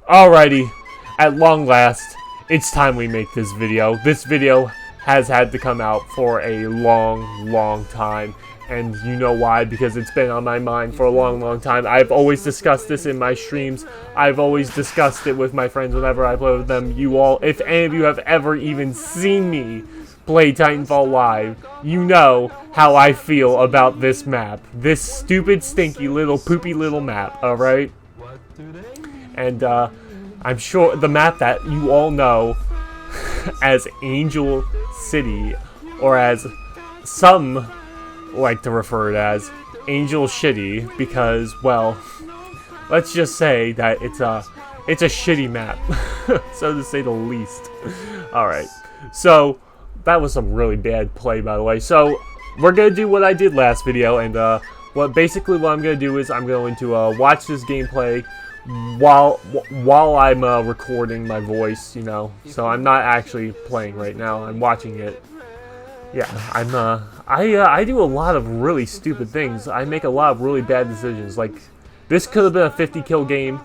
Alrighty, at long last, it's time we make this video. This video has had to come out for a long time. And you know why? Because it's been on my mind for a long time. I've always discussed this in my streams. I've always discussed it with my friends whenever I play with them. You all, if any of you have ever even seen me play Titanfall live, you know how I feel about this map. This stupid, stinky, little, poopy little map, alright? And, I'm sure the map that you all know as Angel City, or as some like to refer it as Angel Shitty, because, well, let's just say that it's a shitty map, so to say the least. Alright, so that was some really bad play, by the way. So we're gonna do what I did last video, and what I'm gonna do is I'm going to watch this gameplay while I'm recording my voice, you know. So I'm not actually playing right now, I'm watching it. Yeah, I do a lot of really stupid things. I make a lot of really bad decisions. Like, this could have been a 50 kill game,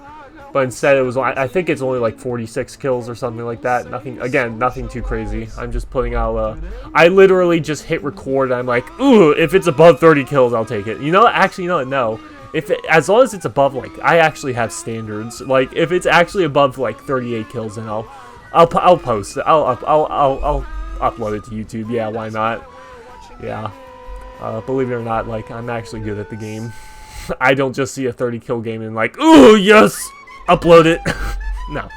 but instead it was, I think it's only like 46 kills or something like that. Nothing too crazy. I'm just putting out, I literally just hit record and I'm like, ooh, if it's above 30 kills, I'll take it. You know, actually, you know what, no. As long as it's above, like, I actually have standards. Like, if it's actually above, like, 38 kills, then I'll post it. I'll upload it to YouTube. Yeah, why not? Yeah. Believe it or not, like, I'm actually good at the game. I don't just see a 30 kill game and like, ooh, yes! Upload it! No.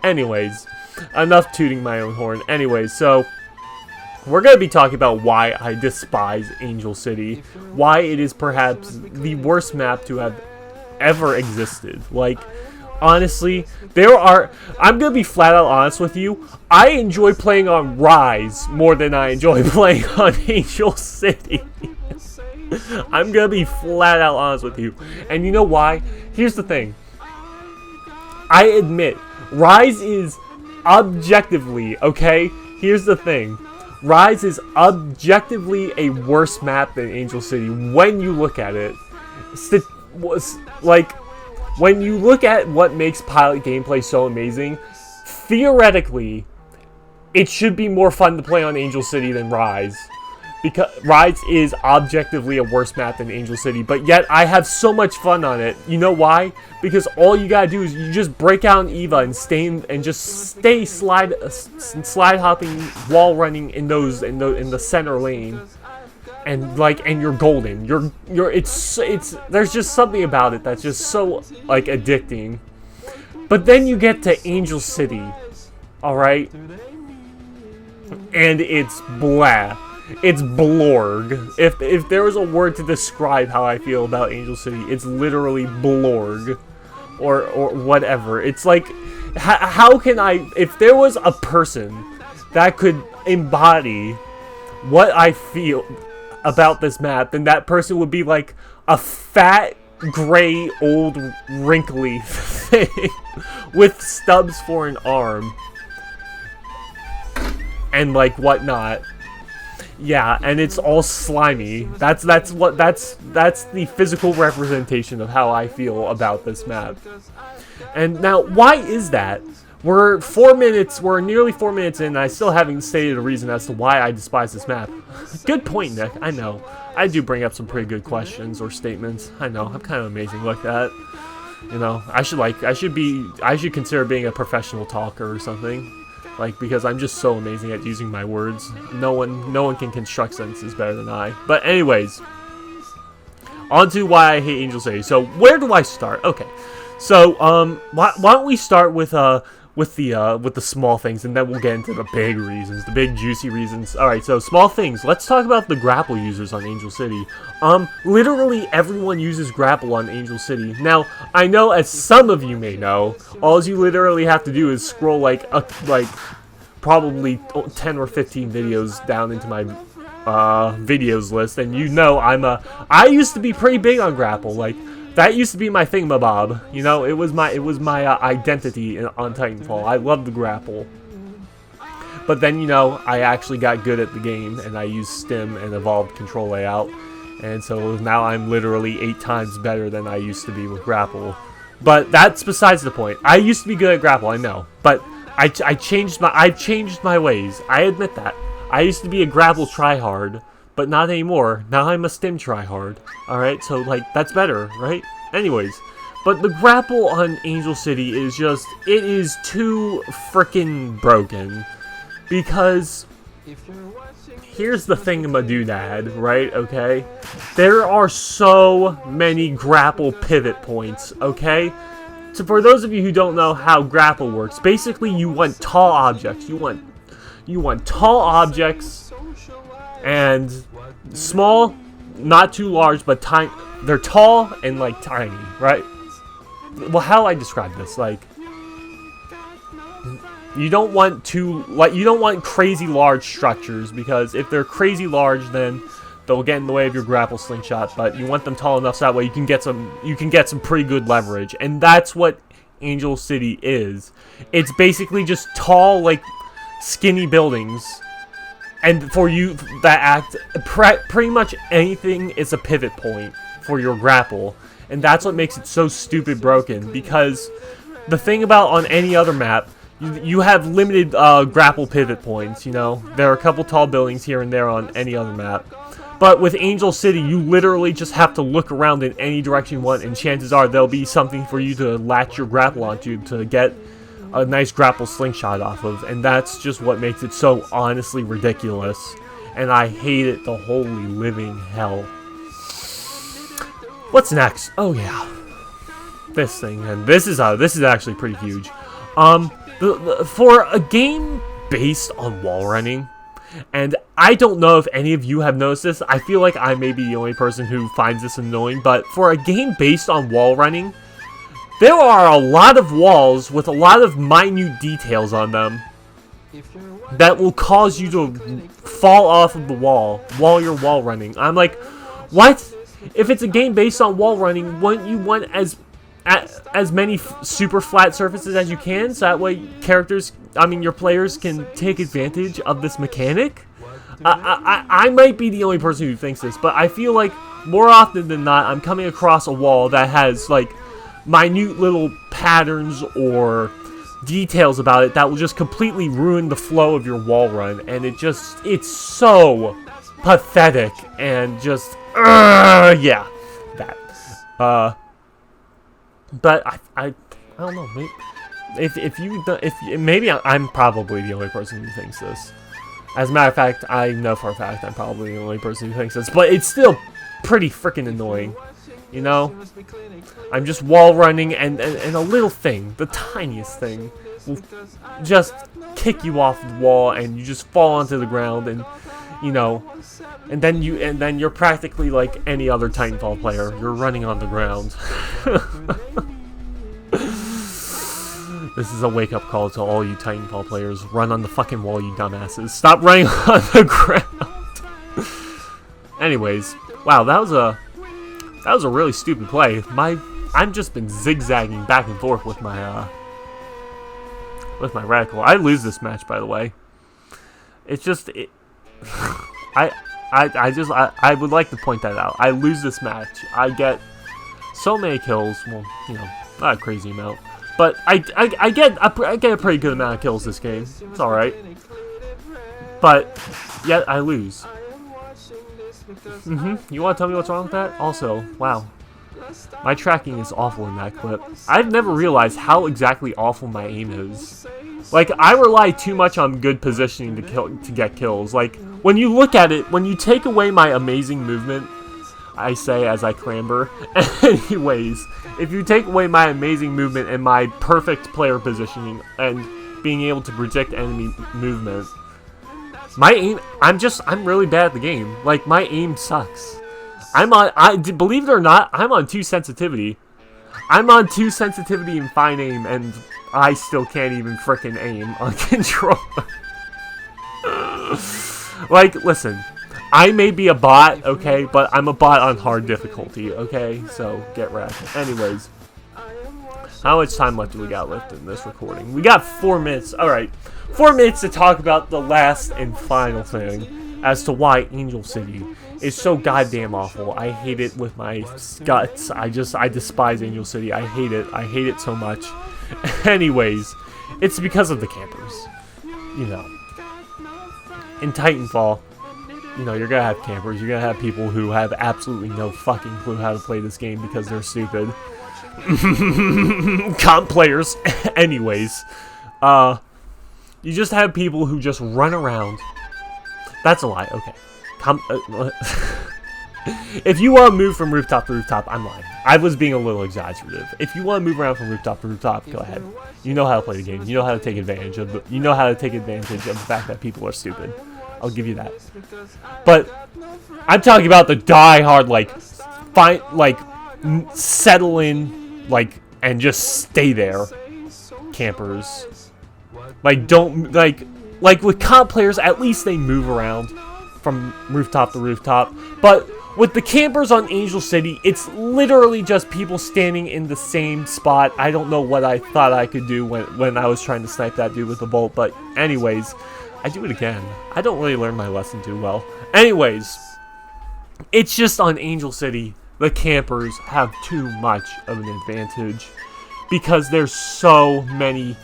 Anyways, enough tooting my own horn. Anyways, so we're going to be talking about why I despise Angel City. Why it is perhaps the worst map to have ever existed. Like, honestly, I'm going to be flat out honest with you. I enjoy playing on Rise more than I enjoy playing on Angel City. I'm going to be flat out honest with you. And you know why? Here's the thing. I admit, Rise is objectively, okay? Here's the thing. Rise is objectively a worse map than Angel City when you look at it. Like, when you look at what makes pilot gameplay so amazing, theoretically, it should be more fun to play on Angel City than Rise. Because Rise is objectively a worse map than Angel City, but yet I have so much fun on it. You know why? Because all you gotta do is you just break out an Eva and stay slide hopping, wall running in the center lane, and you're golden. There's just something about it that's just so like addicting. But then you get to Angel City, all right, and it's blah. It's blorg. If there was a word to describe how I feel about Angel City, it's literally blorg, or whatever. It's like, how can I? If there was a person that could embody what I feel about this map, then that person would be like a fat, gray, old, wrinkly thing with stubs for an arm and like whatnot. Yeah, and it's all slimy. That's the physical representation of how I feel about this map. And now, why is that? We're nearly 4 minutes in, and I still haven't stated a reason as to why I despise this map. Good point, Nick. I know. I do bring up some pretty good questions or statements. I know. I'm kind of amazing like that. You know, I should consider being a professional talker or something. Like, because I'm just so amazing at using my words. No one can construct sentences better than I. But anyways, on to why I hate Angel City. So where do I start? Okay, so why don't we start with the small things, and then we'll get into the big reasons, the big juicy reasons. All right, so small things. Let's talk about the grapple users on Angel City. Literally everyone uses grapple on Angel City. Now, I know, as some of you may know, all you literally have to do is scroll like probably 10 or 15 videos down into my videos list, and you know I used to be pretty big on grapple. Like, that used to be my thingamabob. You know, it was my identity on Titanfall. I loved the grapple. But then, you know, I actually got good at the game, and I used stim and evolved control layout. And so now I'm literally 8 times better than I used to be with grapple. But that's besides the point. I used to be good at grapple, I know, but I've changed my ways. I admit that. I used to be a grapple tryhard, but not anymore. Now I'm a stim tryhard. All right, so like that's better, right? Anyways, but the grapple on Angel City is just, it is too freaking broken, because here's the thing-a-ma-doodad, right? Okay, there are so many grapple pivot points. Okay. So for those of you who don't know how grapple works, basically you want tall objects. You want tall objects and small, not too large, but tiny. They're tall and like tiny, right? Well, how do I describe this? Like, you don't want crazy large structures, because if they're crazy large, then they'll get in the way of your grapple slingshot. But you want them tall enough so that way you can get some pretty good leverage, and that's what Angel City is. It's basically just tall, like skinny buildings, and for you that act pretty much anything is a pivot point for your grapple, and that's what makes it so stupid broken. Because the thing about on any other map, you have limited grapple pivot points. You know, there are a couple tall buildings here and there on any other map. But with Angel City, you literally just have to look around in any direction you want, and chances are there'll be something for you to latch your grapple onto to get a nice grapple slingshot off of. And that's just what makes it so honestly ridiculous. And I hate it to holy living hell. What's next? Oh yeah, this thing, and this is actually pretty huge. For a game based on wall running, and I don't know if any of you have noticed this, I feel like I may be the only person who finds this annoying, but for a game based on wall running, there are a lot of walls with a lot of minute details on them that will cause you to fall off of the wall while you're wall running. I'm like, what? If it's a game based on wall running, wouldn't you want as many super flat surfaces as you can, so that way your players can take advantage of this mechanic? I might be the only person who thinks this, but I feel like more often than not, I'm coming across a wall that has like minute little patterns or details about it that will just completely ruin the flow of your wall run, and it's so pathetic and just yeah, that. But I don't know. Maybe I'm probably the only person who thinks this. As a matter of fact, I know for a fact I'm probably the only person who thinks this. But it's still pretty freaking annoying. You know, I'm just wall running, and a little thing, the tiniest thing, will just kick you off the wall, and you just fall onto the ground, and you know, and then you're practically like any other Titanfall player. You're running on the ground. This is a wake-up call to all you Titanfall players. Run on the fucking wall, you dumbasses. Stop running on the ground. Anyways, wow, that was a really stupid play. I've just been zigzagging back and forth with my reticle. I lose this match, by the way. It's just I would like to point that out. I lose this match. I get so many kills. Well, you know, not a crazy amount, but I get a pretty good amount of kills this game. It's all right, but yet I lose. You want to tell me what's wrong with that? Also, wow, my tracking is awful in that clip. I've never realized how exactly awful my aim is. Like, I rely too much on good positioning to get kills. Like, when you look at it, when you take away my amazing movement, I say as I clamber. Anyways, if you take away my amazing movement and my perfect player positioning and being able to predict enemy movement, my aim, I'm really bad at the game. Like, my aim sucks. Believe it or not, I'm on 2 sensitivity. I'm on 2 sensitivity and fine aim, and I still can't even frickin' aim on controller. Like, listen, I may be a bot, okay, but I'm a bot on hard difficulty, okay? So, get wrecked. Anyways, how much time left do we got left in this recording? We got 4 minutes. Alright, 4 minutes to talk about the last and final thing as to why Angel City is so goddamn awful. I hate it with my guts. I despise Angel City. I hate it. I hate it so much. Anyways, it's because of the campers. You know, in Titanfall, you know, you're gonna have campers. You're gonna have people who have absolutely no fucking clue how to play this game because they're stupid. Comp players. Anyways, you just have people who just run around. That's a lie. Okay. If you want to move from rooftop to rooftop, I'm lying. I was being a little exaggerative. If you want to move around from rooftop to rooftop, go ahead. You know how to play the game. You know how to take advantage of the fact that people are stupid. I'll give you that. But I'm talking about the die-hard, settle in, and just stay there campers. With comp players, at least they move around from rooftop to rooftop. But with the campers on Angel City, it's literally just people standing in the same spot. I don't know what I thought I could do when I was trying to snipe that dude with the bolt. But anyways, I do it again. I don't really learn my lesson too well. Anyways, it's just on Angel City, the campers have too much of an advantage. Because there's so many...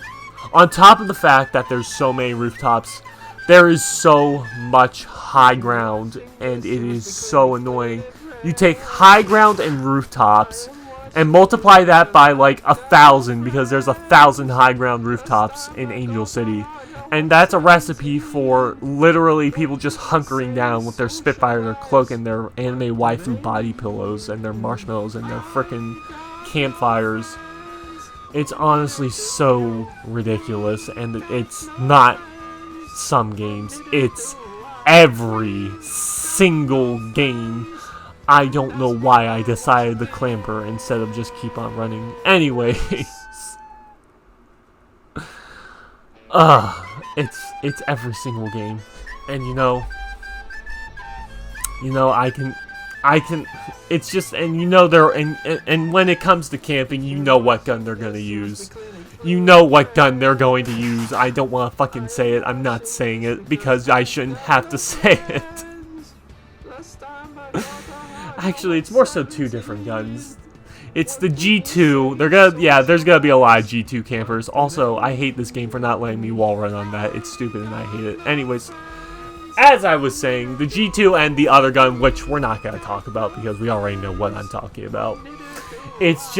On top of the fact that there's so many rooftops, there is so much high ground, and it is so annoying. You take high ground and rooftops, and multiply that by 1,000, because there's 1,000 high ground rooftops in Angel City. And that's a recipe for literally people just hunkering down with their Spitfire, their cloak, and their anime waifu body pillows, and their marshmallows, and their frickin' campfires. It's honestly so ridiculous, and it's not some games. It's every single game. I don't know why I decided to clamber instead of just keep on running. Anyways. It's every single game. And you know, I can, it's just, and you know, and when it comes to camping, you know what gun they're gonna use. You know what gun they're going to use. I don't want to fucking say it. I'm not saying it because I shouldn't have to say it. Actually, it's more so two different guns. It's the G2. There's gonna be a lot of G2 campers. Also, I hate this game for not letting me wall run on that. It's stupid and I hate it. Anyways, as I was saying, the G2 and the other gun, which we're not gonna talk about because we already know what I'm talking about. It's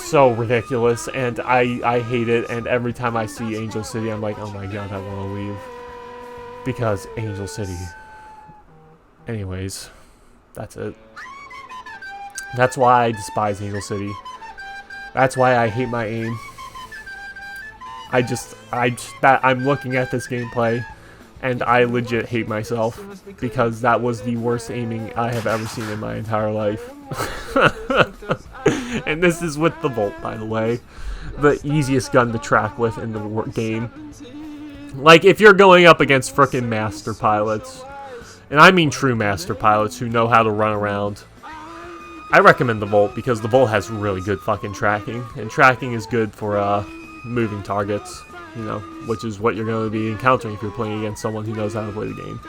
so ridiculous, and I hate it, and every time I see Angel City, I'm like, oh my god, I want to leave. Because Angel City. Anyways, that's it. That's why I despise Angel City. That's why I hate my aim. I'm looking at this gameplay, and I legit hate myself, because that was the worst aiming I have ever seen in my entire life. And this is with the Volt, by the way. The easiest gun to track with in the game. If you're going up against frickin' master pilots, and I mean true master pilots who know how to run around, I recommend the Volt, because the Volt has really good fucking tracking. And tracking is good for moving targets, you know, which is what you're going to be encountering if you're playing against someone who knows how to play the game.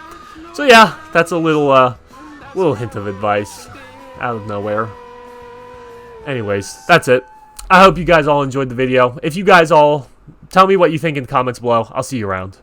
So yeah, that's a little hint of advice out of nowhere. Anyways, that's it. I hope you guys all enjoyed the video. If you guys all, tell me what you think in the comments below. I'll see you around.